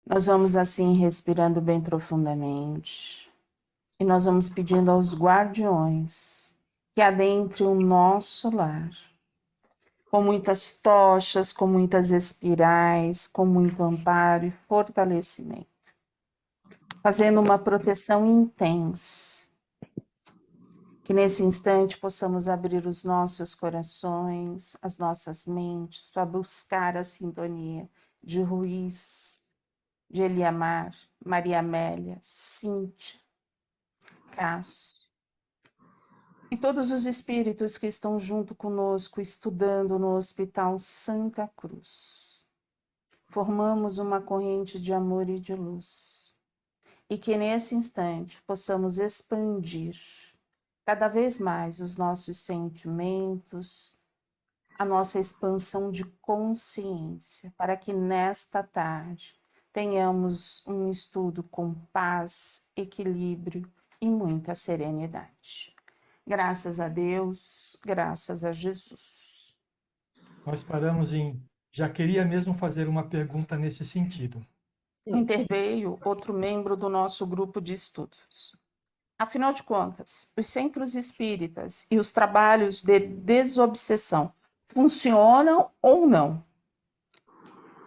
Nós vamos assim respirando bem profundamente e nós vamos pedindo aos guardiões que adentrem o nosso lar, com muitas tochas, com muitas espirais, com muito amparo e fortalecimento, fazendo uma proteção intensa. Que nesse instante possamos abrir os nossos corações, as nossas mentes, para buscar a sintonia de Ruiz, de Eliamar, Maria Amélia, Cíntia, Cássio, e todos os espíritos que estão junto conosco estudando no Hospital Santa Cruz. Formamos uma corrente de amor e de luz. E que nesse instante possamos expandir cada vez mais os nossos sentimentos, a nossa expansão de consciência, para que nesta tarde tenhamos um estudo com paz, equilíbrio e muita serenidade. Graças a Deus, graças a Jesus. Nós paramos em. Já queria mesmo fazer uma pergunta nesse sentido. Interveio outro membro do nosso grupo de estudos. Afinal de contas, os centros espíritas e os trabalhos de desobsessão funcionam ou não?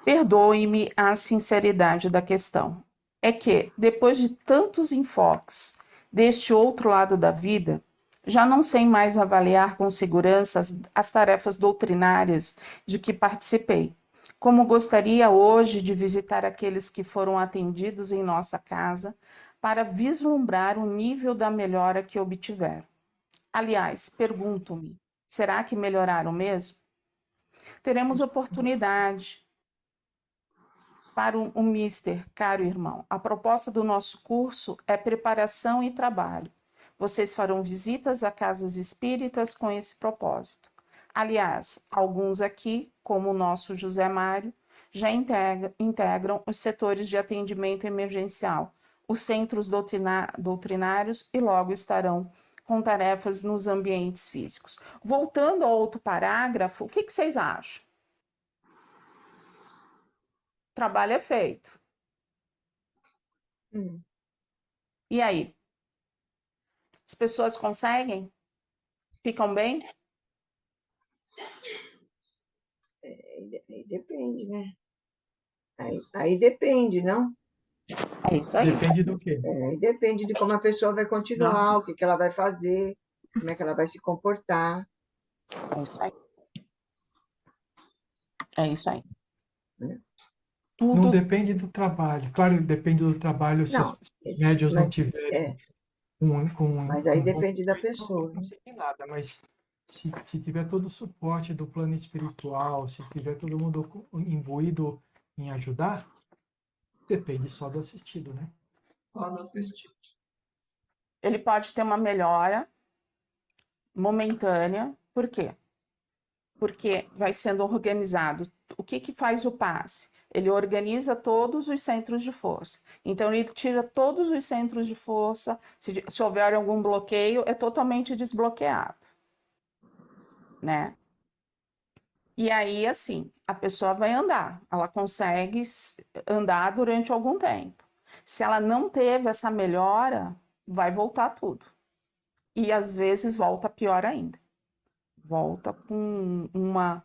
Perdoe-me a sinceridade da questão. É que, depois de tantos enfoques deste outro lado da vida, já não sei mais avaliar com segurança as tarefas doutrinárias de que participei. Como gostaria hoje de visitar aqueles que foram atendidos em nossa casa para vislumbrar o nível da melhora que obtiveram. Aliás, pergunto-me, será que melhoraram mesmo? Teremos oportunidade para um mister, caro irmão. A proposta do nosso curso é preparação e trabalho. Vocês farão visitas a casas espíritas com esse propósito. Aliás, alguns aqui, como o nosso José Mário, já integram os setores de atendimento emergencial, os centros doutrinários e logo estarão com tarefas nos ambientes físicos. Voltando ao outro parágrafo, o que vocês acham? O trabalho é feito. E aí? As pessoas conseguem? Ficam bem? Aí depende, né? Aí depende, não? É isso aí. Depende do quê? Aí depende de como a pessoa vai continuar, o que ela vai fazer, como é que ela vai se comportar. É isso aí. É isso aí. Né? Não Tudo. depende do trabalho. Claro, depende do trabalho se Não, os médios não mas, tiverem é, com mas aí bom. depende da Não tem que pessoa. conseguir nada, mas se tiver todo o suporte do plano espiritual, se tiver todo mundo imbuído em ajudar, depende só do assistido, né? Só não assistir. Ele pode ter uma melhora momentânea. Por quê? Porque vai sendo organizado. O que que faz o passe? Ele organiza todos os centros de força. Então, ele tira todos os centros de força. Se houver algum bloqueio, é totalmente desbloqueado, né? E aí, assim, a pessoa vai andar. Ela consegue andar durante algum tempo. Se ela não teve essa melhora, vai voltar tudo. E às vezes volta pior ainda. Volta com uma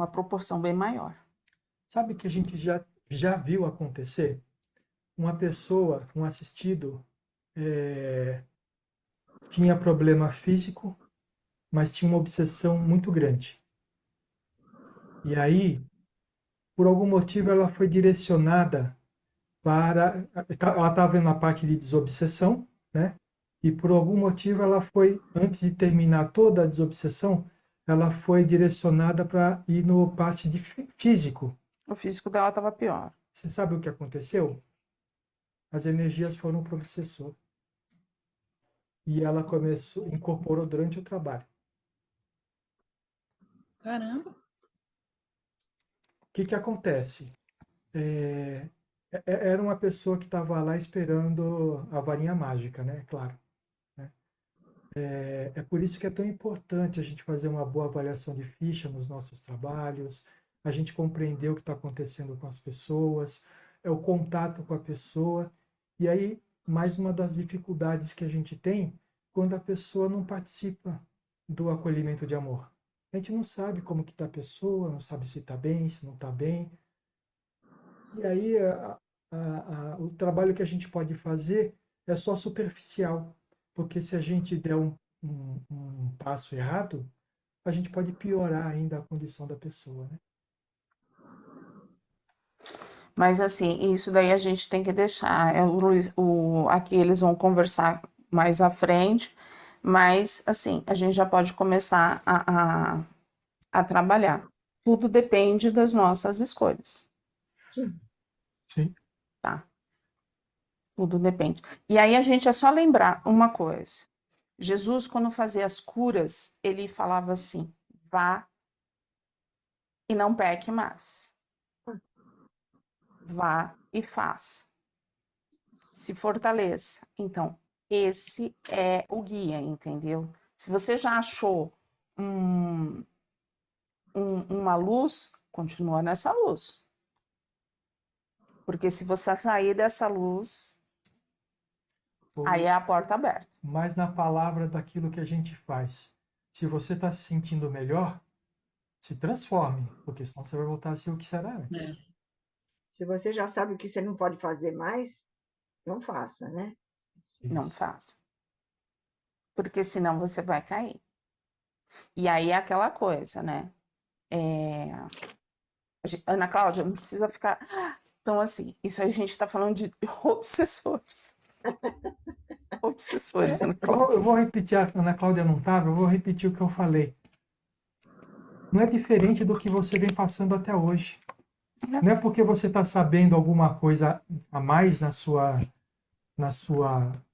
proporção bem maior. Sabe que a gente já viu acontecer? Uma pessoa, um assistido, tinha problema físico, mas tinha uma obsessão muito grande. E aí, por algum motivo, ela foi direcionada para. Ela estava na parte de desobsessão, né? E por algum motivo ela foi, antes de terminar toda a desobsessão, ela foi direcionada para ir no parte de físico. O físico dela estava pior. Você sabe o que aconteceu? As energias foram para o obsessor. E ela começou, incorporou durante o trabalho. Caramba. O que que acontece? Era uma pessoa que estava lá esperando a varinha mágica, né? Claro. Né? É por isso que é tão importante a gente fazer uma boa avaliação de ficha nos nossos trabalhos, a gente compreender o que está acontecendo com as pessoas, é o contato com a pessoa. E aí, mais uma das dificuldades que a gente tem quando a pessoa não participa do acolhimento de amor. A gente não sabe como que está a pessoa, não sabe se está bem, se não está bem. E aí o trabalho que a gente pode fazer é só superficial, porque se a gente der um passo errado, a gente pode piorar ainda a condição da pessoa, né? Mas assim, isso daí a gente tem que deixar. Aqui eles vão conversar mais à frente, mas assim, a gente já pode começar a trabalhar. Tudo depende das nossas escolhas, Sim. Sim. tá? Tudo depende. E aí a gente é só lembrar uma coisa. Jesus, quando fazia as curas, ele falava assim: vá e não peque mais. Vá e faça. Se fortaleça. Então, esse é o guia, entendeu? Se você já achou uma luz, continua nessa luz. Porque se você sair dessa luz, aí é a porta aberta. Mais na palavra daquilo que a gente faz. Se você está se sentindo melhor, se transforme, porque senão você vai voltar a ser o que era antes. Se você já sabe o que você não pode fazer mais, não faça, né? Não Isso. faça. Porque senão você vai cair. E aí é aquela coisa, né? Ana Cláudia, não precisa ficar. Então, assim, isso aí a gente está falando de obsessores. Obsessores, Ana Cláudia. Eu vou repetir, a Ana Cláudia não estava, eu vou repetir o que eu falei. Não é diferente do que você vem passando até hoje. Não é porque você está sabendo alguma coisa a mais na sua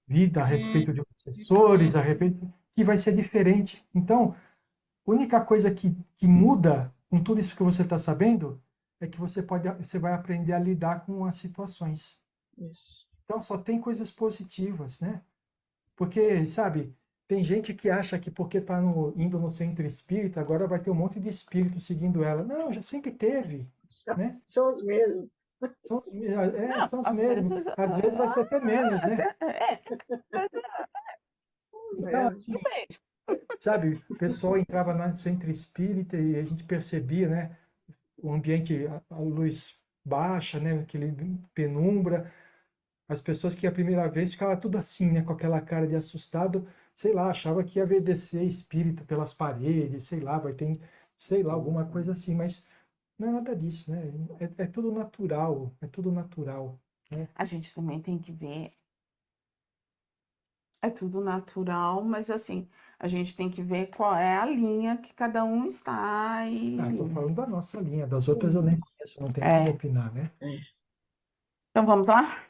vida a respeito de obsessores, a respeito, que vai ser diferente. Então, a única coisa que muda com tudo isso que você está sabendo é que você vai aprender a lidar com as situações. Isso. Então, só tem coisas positivas, né? Porque, sabe, tem gente que acha que porque está indo no centro espírita, agora vai ter um monte de espírito seguindo ela. Não, já sempre teve, né? São os mesmos. Não, São os às mesmos. vezes. Às vezes vai ser até menos, né? São os Então, mesmos. assim, sabe, o pessoal entrava no centro espírita e a gente percebia, né? O ambiente, a luz baixa, né? Aquele penumbra. As pessoas que a primeira vez ficavam tudo assim, né? Com aquela cara de assustado, sei lá, achava que ia ver descer espírito pelas paredes, sei lá, vai ter, sei lá, alguma coisa assim, mas não é nada disso, né? É tudo natural, é tudo natural, né? A gente também tem que ver. É tudo natural, mas assim, a gente tem que ver qual é a linha que cada um está Ah, estou e. falando da nossa linha, das outras eu nem conheço, não tenho como É. opinar, né? Então vamos lá?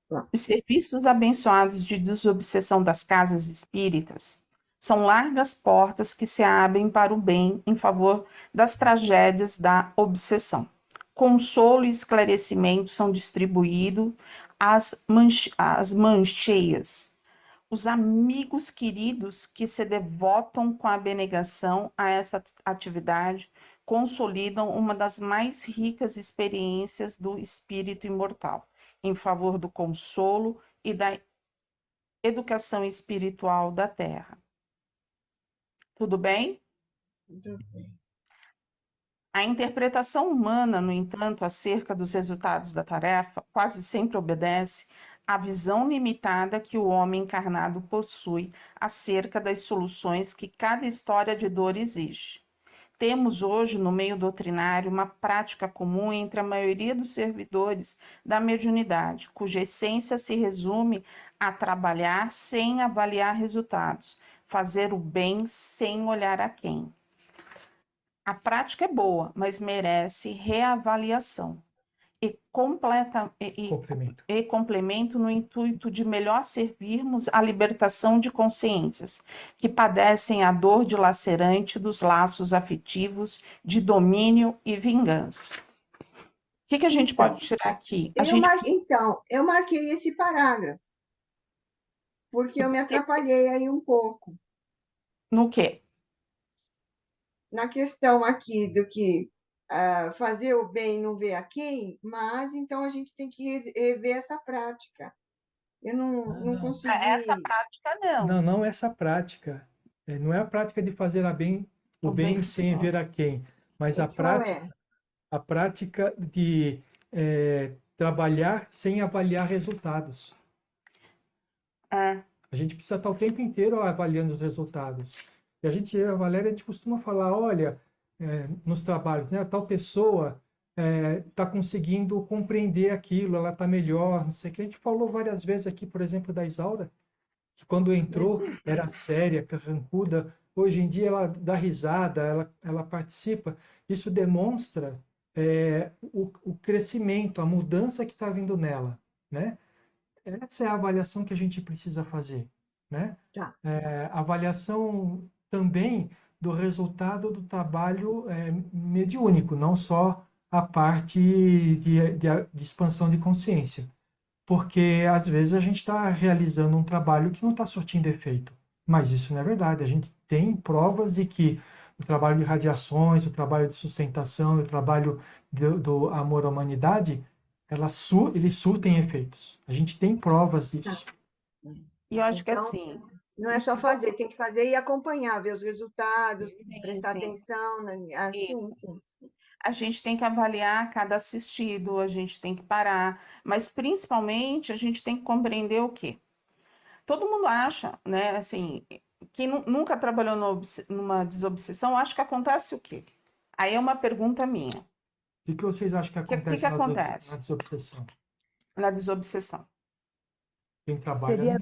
Tá. Os serviços abençoados de desobsessão das casas espíritas são largas portas que se abrem para o bem em favor das tragédias da obsessão. Consolo e esclarecimento são distribuídos às mancheias, os amigos queridos que se devotam com abnegação a essa atividade consolidam uma das mais ricas experiências do espírito imortal, em favor do consolo e da educação espiritual da Terra. Tudo bem? Muito bem. A interpretação humana, no entanto, acerca dos resultados da tarefa, quase sempre obedece à visão limitada que o homem encarnado possui acerca das soluções que cada história de dor exige. Temos hoje, no meio doutrinário, uma prática comum entre a maioria dos servidores da mediunidade, cuja essência se resume a trabalhar sem avaliar resultados, fazer o bem sem olhar a quem. A prática é boa, mas merece reavaliação Complemento. e complemento no intuito de melhor servirmos à libertação de consciências que padecem a dor dilacerante dos laços afetivos de domínio e vingança. O que a gente pode tirar aqui? Eu marquei esse parágrafo, porque eu me atrapalhei aí um pouco. No quê? Na questão aqui do que fazer o bem e não ver a quem, mas então a gente tem que rever essa prática. Eu não Não, Essa consegui. prática não, não. não essa prática. Não é a prática de fazer o O bem bem sem sim. ver a quem, mas Qual é? a prática de trabalhar sem avaliar resultados. É. A gente precisa estar o tempo inteiro avaliando os resultados. E a Valéria, a gente costuma falar, olha, nos trabalhos, né, tal pessoa está conseguindo compreender aquilo, ela está melhor, não sei o que. A gente falou várias vezes aqui, por exemplo, da Isaura, que quando entrou Sim, era séria, carrancuda. Hoje em dia ela dá risada, ela participa. Isso demonstra o crescimento, a mudança que está vindo nela, né? Essa é a avaliação que a gente precisa fazer, né? tá. Avaliação também do resultado do trabalho mediúnico, não só a parte de expansão de consciência. Porque às vezes a gente está realizando um trabalho que não está surtindo efeito. Mas isso não é verdade. A gente tem provas de que o trabalho de radiações, o trabalho de sustentação, o trabalho do amor à humanidade, eles surtem efeitos. A gente tem provas Tá. disso. E eu acho que Então, assim, não é só fazer, tem que fazer e acompanhar, ver os resultados, sim, prestar sim, atenção, né? Assim, isso. sim. A gente tem que avaliar cada assistido, a gente tem que parar, mas principalmente a gente tem que compreender o quê? Todo mundo acha, né, assim, quem nunca trabalhou numa desobsessão, acha que acontece o quê? Aí é uma pergunta minha. O que vocês acham que O que acontece na acontece desobsessão? na desobsessão? Quem trabalha Seria, não.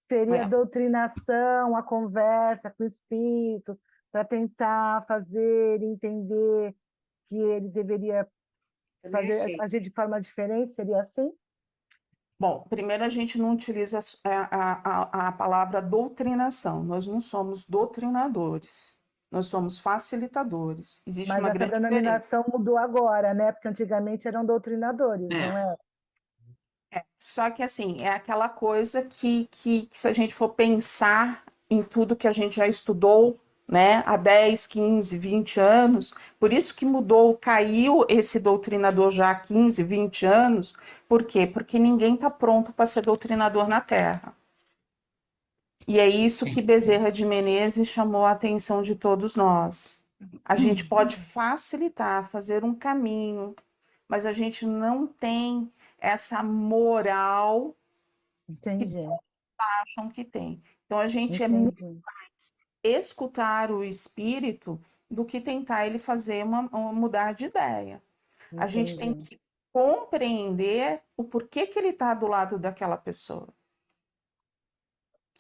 seria a É, doutrinação, a conversa com o espírito, para tentar fazer entender que ele deveria Também fazer achei. agir de forma diferente, seria assim? bom, primeiro a gente não utiliza a palavra doutrinação, nós não somos doutrinadores, nós somos facilitadores. Existe Mas uma essa grande diferença. denominação mudou agora, né? Porque antigamente eram doutrinadores, não É. é? Só que assim, é aquela coisa que se a gente for pensar em tudo que a gente já estudou, né, há 10, 15, 20 anos, por isso que mudou, caiu esse doutrinador já há 15, 20 anos, por quê? Porque ninguém está pronto para ser doutrinador na Terra. E é isso que Bezerra de Menezes chamou a atenção de todos nós. A gente pode facilitar, fazer um caminho, mas a gente não tem essa moral que Entendi, acham que tem. Então, a gente é muito entendi, escutar o espírito do que tentar ele fazer uma mudar de ideia. A gente tem entendi, que compreender o porquê que ele está do lado daquela pessoa.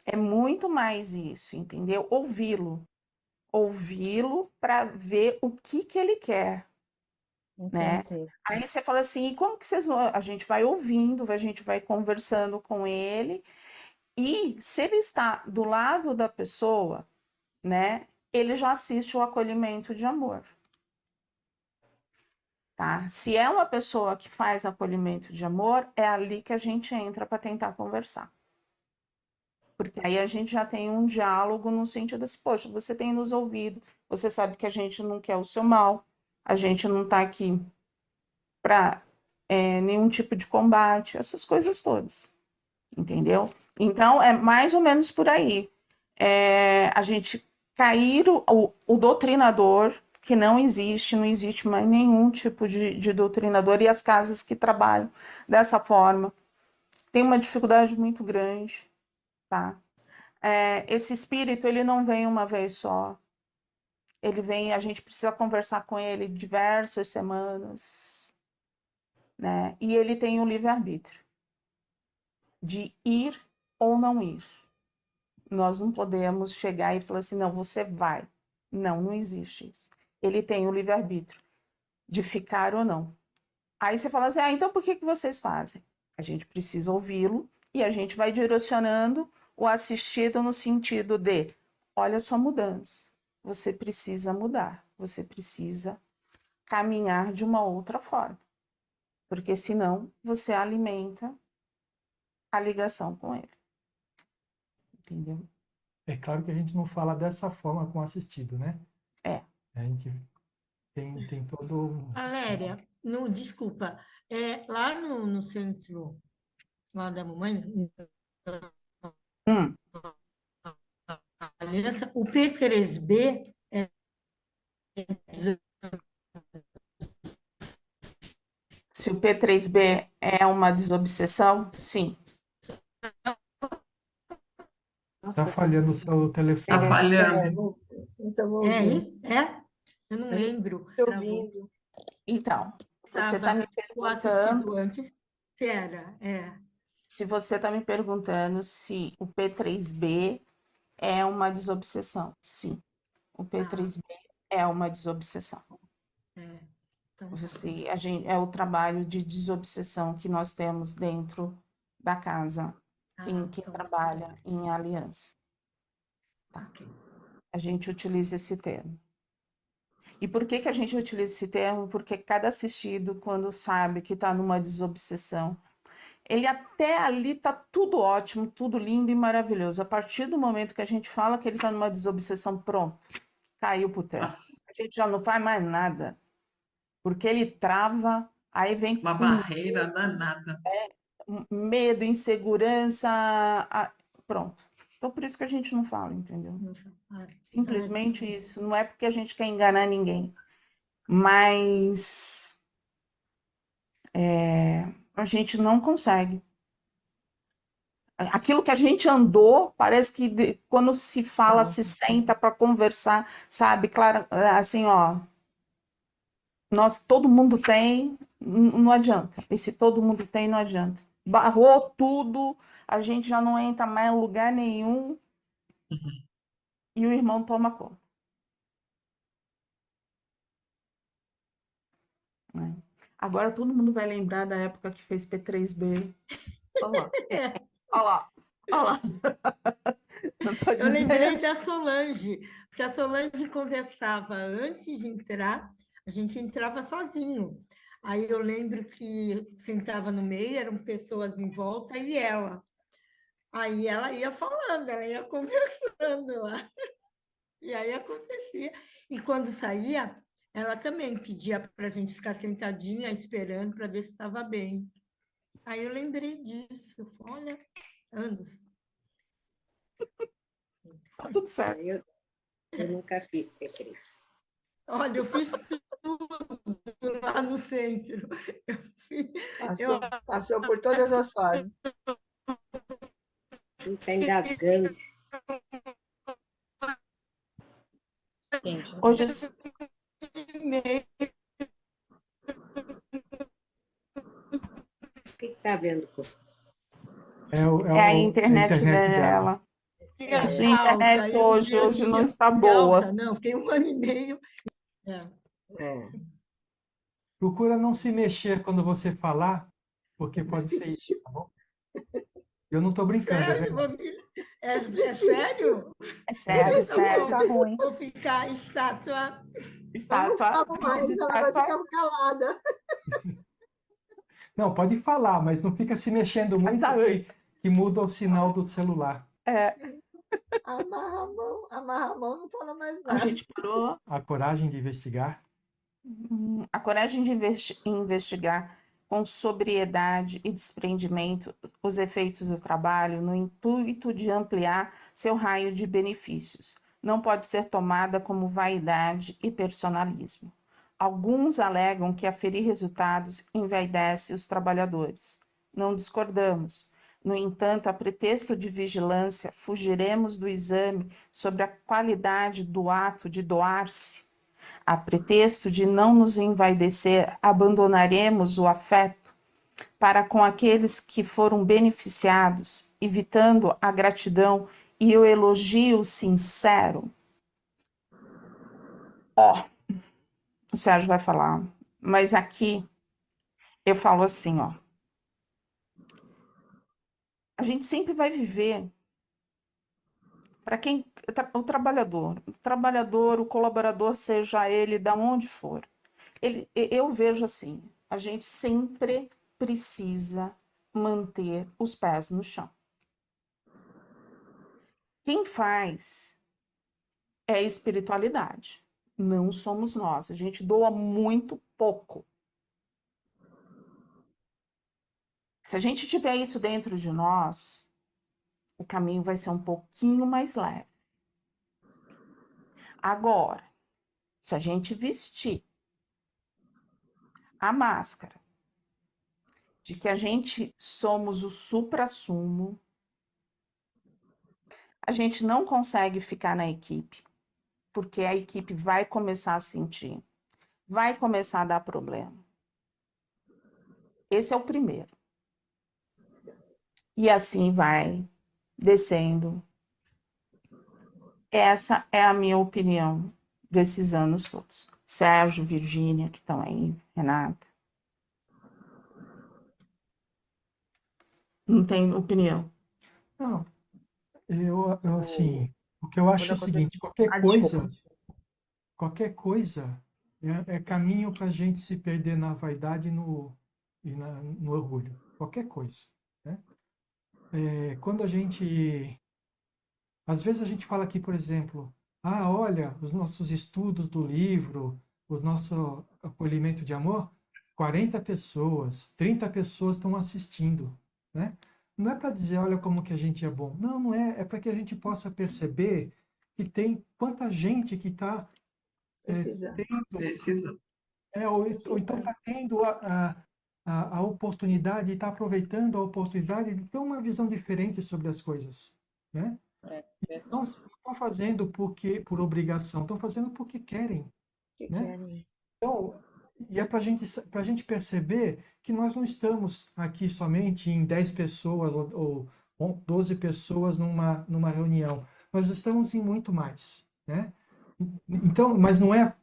É muito mais isso, entendeu? Ouvi-lo. Ouvi-lo para ver o que ele quer, né? entendi. Aí você fala assim, e como que vocês vão? A gente vai ouvindo, a gente vai conversando com ele, e se ele está do lado da pessoa, né, ele já assiste o acolhimento de amor, tá? Se é uma pessoa que faz acolhimento de amor, é ali que a gente entra para tentar conversar. Porque aí a gente já tem um diálogo no sentido assim, poxa, você tem nos ouvido, você sabe que a gente não quer o seu mal, a gente não está aqui para nenhum tipo de combate, essas coisas todas, entendeu? Então, é mais ou menos por aí. A gente cair o doutrinador, que não existe, não existe mais nenhum tipo de doutrinador, e as casas que trabalham dessa forma têm uma dificuldade muito grande, tá? Esse espírito, ele não vem uma vez só, ele vem, a gente precisa conversar com ele diversas semanas, né? E ele tem o livre-arbítrio de ir ou não ir. Nós não podemos chegar e falar assim, não, você vai. Não, não existe isso. Ele tem o livre-arbítrio de ficar ou não. Aí você fala assim, então por que vocês fazem? A gente precisa ouvi-lo e a gente vai direcionando o assistido no sentido de, olha a sua mudança, você precisa mudar, você precisa caminhar de uma outra forma, porque senão você alimenta a ligação com ele, entendeu? É claro que a gente não fala dessa forma com o assistido, né? É. A gente Tem todo Valéria, desculpa, lá no centro lá da mamãe, Hum, a aliança, o P3B é se o P3B é uma desobsessão, sim. Tá falhando o seu telefone. Tá falhando. Não estamos ouvindo. aí? É? Eu não lembro. Estou Travou. ouvindo. Então, você está me O perguntando, assistido antes, se era, se você está me perguntando se o P3B é uma desobsessão. Sim, o P3B é uma desobsessão. Então, É o trabalho de desobsessão que nós temos dentro da casa, quem então, trabalha em aliança. Tá? A gente utiliza esse termo. E por que que a gente utiliza esse termo? Porque cada assistido, quando sabe que está numa desobsessão, ele até ali está tudo ótimo, tudo lindo e maravilhoso. A partir do momento que a gente fala que ele está numa desobsessão, pronto, caiu por terra. Nossa, A gente já não faz mais nada, porque ele trava, aí vem uma com barreira danada. medo, insegurança, pronto. Então, por isso que a gente não fala, entendeu? Simplesmente isso. Não é porque a gente quer enganar ninguém, mas a gente não consegue. Aquilo que a gente andou, parece que quando se fala, se senta para conversar, sabe? Claro, assim, ó, todo mundo tem, não adianta. Esse todo mundo tem, não adianta. Barrou tudo, a gente já não entra mais em lugar nenhum e o irmão toma conta. Né? Agora todo mundo vai lembrar da época que fez P3B. Olha lá. Olha lá. Olha lá. eu lembrei da Solange, porque a Solange conversava antes de entrar, a gente entrava sozinho. Aí eu lembro que sentava no meio, eram pessoas em volta e ela. Aí ela ia falando, ela ia conversando lá. E aí acontecia. E quando saía, ela também pedia para a gente ficar sentadinha, esperando para ver se estava bem. Aí eu lembrei disso. Olha, anos. Tá tudo certo. Eu nunca fiz P3. Olha, eu fiz tudo lá no centro. Passou por todas as fases. Ele está engasgando. Hoje, O que está vendo? é a internet dela. A sua internet hoje não está boa. Não, fiquei 1 ano e meio. Procura não se mexer quando você falar, porque pode ser isso, tá bom? Eu não estou brincando, é Sério, verdade. é sério? É sério, sério. Tá ruim. Vou ficar estátua. Eu não falo mais, ela vai ficar calada. Não, pode falar, mas não fica se mexendo muito que muda o sinal do celular. Amarra a mão, não fala mais A nada. gente parou. A coragem de investigar. A coragem de investigar com sobriedade e desprendimento os efeitos do trabalho no intuito de ampliar seu raio de benefícios. Não pode ser tomada como vaidade e personalismo. Alguns alegam que aferir resultados envaidece os trabalhadores. Não discordamos. No entanto, a pretexto de vigilância, fugiremos do exame sobre a qualidade do ato de doar-se. A pretexto de não nos envaidecer, abandonaremos o afeto para com aqueles que foram beneficiados, evitando a gratidão e o elogio sincero. O Sérgio vai falar, mas aqui eu falo assim, a gente sempre vai viver para quem o trabalhador, o colaborador, seja ele de onde for. Eu vejo assim, a gente sempre precisa manter os pés no chão. Quem faz é a espiritualidade. não somos nós. A gente doa muito pouco. Se a gente tiver isso dentro de nós, o caminho vai ser um pouquinho mais leve. Agora, se a gente vestir a máscara de que a gente somos o suprassumo, a gente não consegue ficar na equipe, porque a equipe vai começar a sentir, vai começar a dar problema. Esse é o primeiro. E assim vai descendo. Essa é a minha opinião desses anos todos. Sérgio, Virgínia, que estão aí, Renata. Não tem opinião. Não, eu assim, o que eu acho é o seguinte, Desculpa. qualquer coisa é caminho para a gente se perder na vaidade no orgulho. Qualquer coisa, né? Quando a gente... Às vezes a gente fala aqui, por exemplo, olha, os nossos estudos do livro, o nosso acolhimento de amor, 40 pessoas, 30 pessoas estão assistindo, né? Não é para dizer, olha como que a gente é bom. Não, não é. É para que a gente possa perceber que tem quanta gente que está Precisa. Precisa. ou então está tendo a oportunidade, está aproveitando a oportunidade de ter uma visão diferente sobre as coisas, né? Então, assim, não estão fazendo por obrigação, estão fazendo porque querem, Que né? querem. Então, e é para a gente perceber que nós não estamos aqui somente em 10 pessoas ou 12 pessoas numa reunião. Nós estamos em muito mais, né? Então, mas não é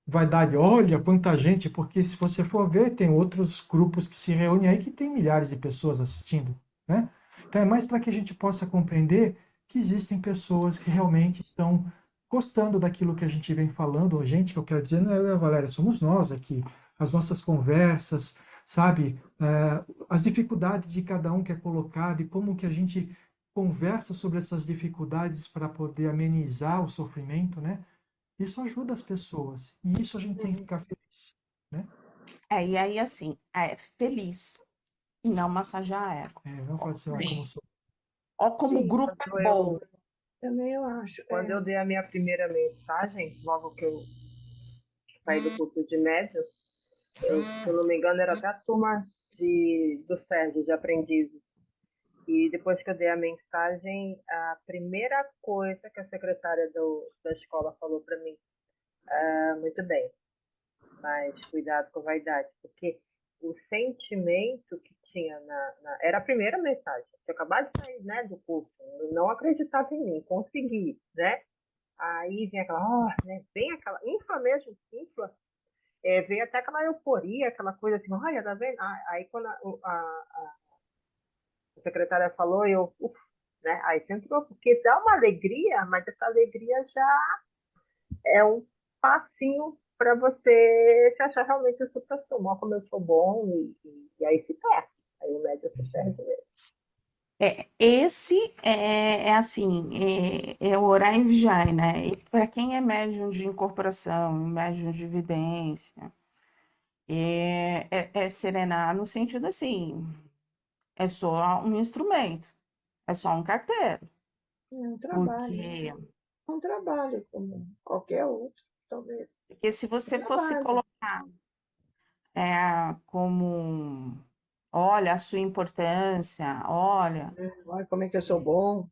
vaidade, olha quanta gente, porque se você for ver, tem outros grupos que se reúnem aí que tem milhares de pessoas assistindo, né? Então é mais para que a gente possa compreender que existem pessoas que realmente estão gostando daquilo que a gente vem falando. Gente, que eu quero dizer, não é eu e a Valéria, somos nós aqui. As nossas conversas, sabe? As dificuldades de cada um que é colocado e como que a gente conversa sobre essas dificuldades para poder amenizar o sofrimento, né? Isso ajuda as pessoas. E isso a gente tem que ficar feliz, né? E aí, assim, é feliz e não massagear a ego. Não falar assim, Sim. como sou. Ó, como o Sim, grupo é bom. também eu acho. Quando eu dei a minha primeira mensagem, logo que eu saí do curso de médio, se eu não me engano, era até a turma do Sérgio, de aprendizes. E depois que eu dei a mensagem, a primeira coisa que a secretária da escola falou para mim, muito bem, mas cuidado com a vaidade, porque o sentimento que tinha era a primeira mensagem. Eu acabado de sair, né, do curso, eu não acreditava em mim, consegui, né? Aí vem aquela, né, vem aquela infla mesmo, infla, vem até aquela euforia, aquela coisa assim, olha, tá vendo? Aí quando a secretária falou, né? Aí você entrou, porque dá uma alegria, mas essa alegria já é um passinho para você se achar realmente o supra-sumo, como eu sou bom, e aí se perde. Aí o médio se perde mesmo. Esse é assim, é orar e vigiar, né? Para quem é médium de incorporação, médium de evidência, é serenar no sentido assim, é só um instrumento, é só um carteiro. É um trabalho. Porque, É um trabalho como qualquer outro, talvez. porque se você fosse colocar como, olha, a sua importância, olha, Olha como é que eu sou bom,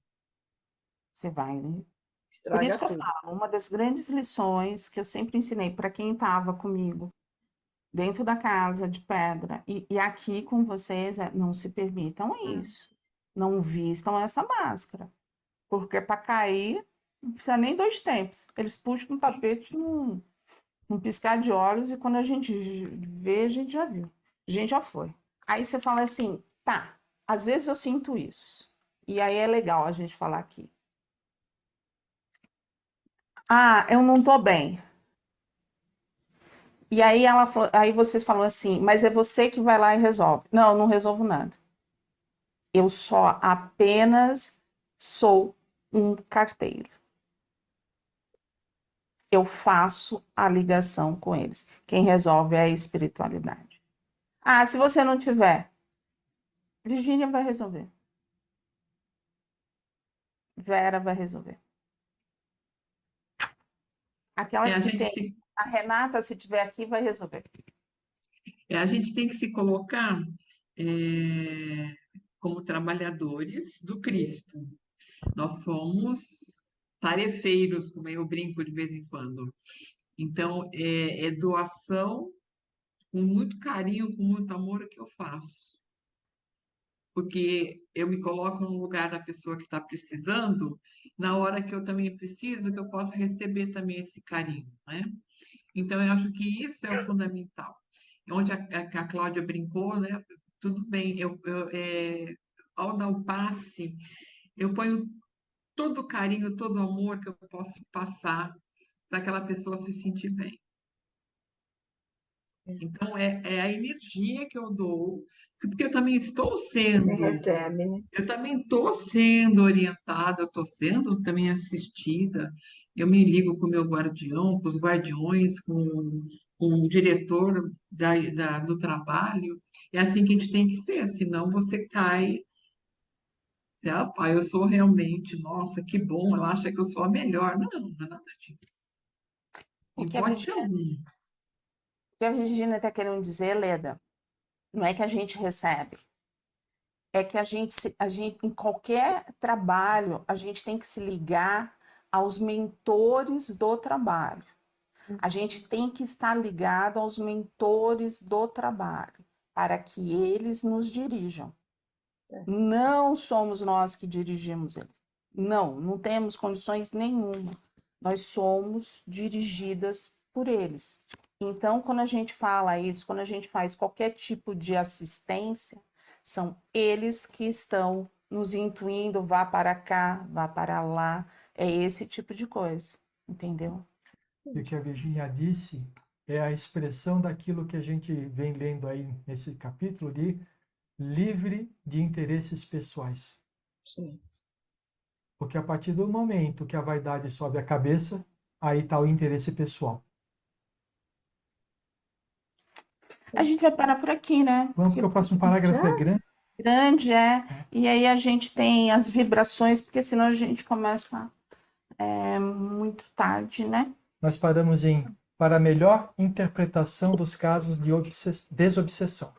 você vai, né? Por estraga isso que eu tudo. falo, uma das grandes lições que eu sempre ensinei para quem estava comigo dentro da casa de pedra e aqui com vocês é não se permitam isso. Não vistam essa máscara. Porque para cair, não precisa nem 2 tempos. Eles puxam no tapete num piscar de olhos e quando a gente vê, a gente já viu. A gente já foi. Aí você fala assim, tá, às vezes eu sinto isso. E aí é legal a gente falar aqui. Eu não tô bem. E aí aí vocês falam assim, mas é você que vai lá e resolve. Não, eu não resolvo nada. Eu só apenas sou um carteiro. eu faço a ligação com eles. Quem resolve é a espiritualidade. Ah, se você não tiver, Virgínia vai resolver. Vera vai resolver. Aquelas A que gente tem, se, a Renata, se tiver aqui, vai resolver. a gente tem que se colocar como trabalhadores do Cristo. Nós somos tarefeiros, como eu brinco de vez em quando. Então, é doação com muito carinho, com muito amor que eu faço. Porque eu me coloco no lugar da pessoa que está precisando, na hora que eu também preciso, que eu possa receber também esse carinho, né? Então, eu acho que isso é o fundamental. Onde a Cláudia brincou, né? Tudo bem, ao dar o passe, eu ponho todo o carinho, todo o amor que eu posso passar para aquela pessoa se sentir bem. Então, é a energia que eu dou, porque eu também estou sendo, Recebe, né? eu também estou sendo orientada, eu estou sendo também assistida, eu me ligo com o meu guardião, com os guardiões, com o diretor do trabalho, é assim que a gente tem que ser, senão você cai, você, pai, eu sou realmente, nossa, que bom, ela acha que eu sou a melhor. Não, não é nada disso. O Em que a hipótese Virgínia, alguma. o que a Virgínia está querendo dizer, Leda, não é que a gente recebe, é que a gente, em qualquer trabalho, a gente tem que se ligar aos mentores do trabalho. A gente tem que estar ligado aos mentores do trabalho, para que eles nos dirijam. Não somos nós que dirigimos eles. Não, não temos condições nenhuma. Nós somos dirigidas por eles. Então, quando a gente fala isso, quando a gente faz qualquer tipo de assistência, são eles que estão nos intuindo, vá para cá, vá para lá. É esse tipo de coisa, entendeu? E o que a Virginia disse é a expressão daquilo que a gente vem lendo aí nesse capítulo de livre de interesses pessoais. Sim. Porque a partir do momento que a vaidade sobe a cabeça, aí está o interesse pessoal. A gente vai parar por aqui, né? Vamos, porque o próximo parágrafo é grande. Grande, é. E aí a gente tem as vibrações, porque senão a gente começa muito tarde, né? Nós paramos em para melhor interpretação dos casos de desobsessão.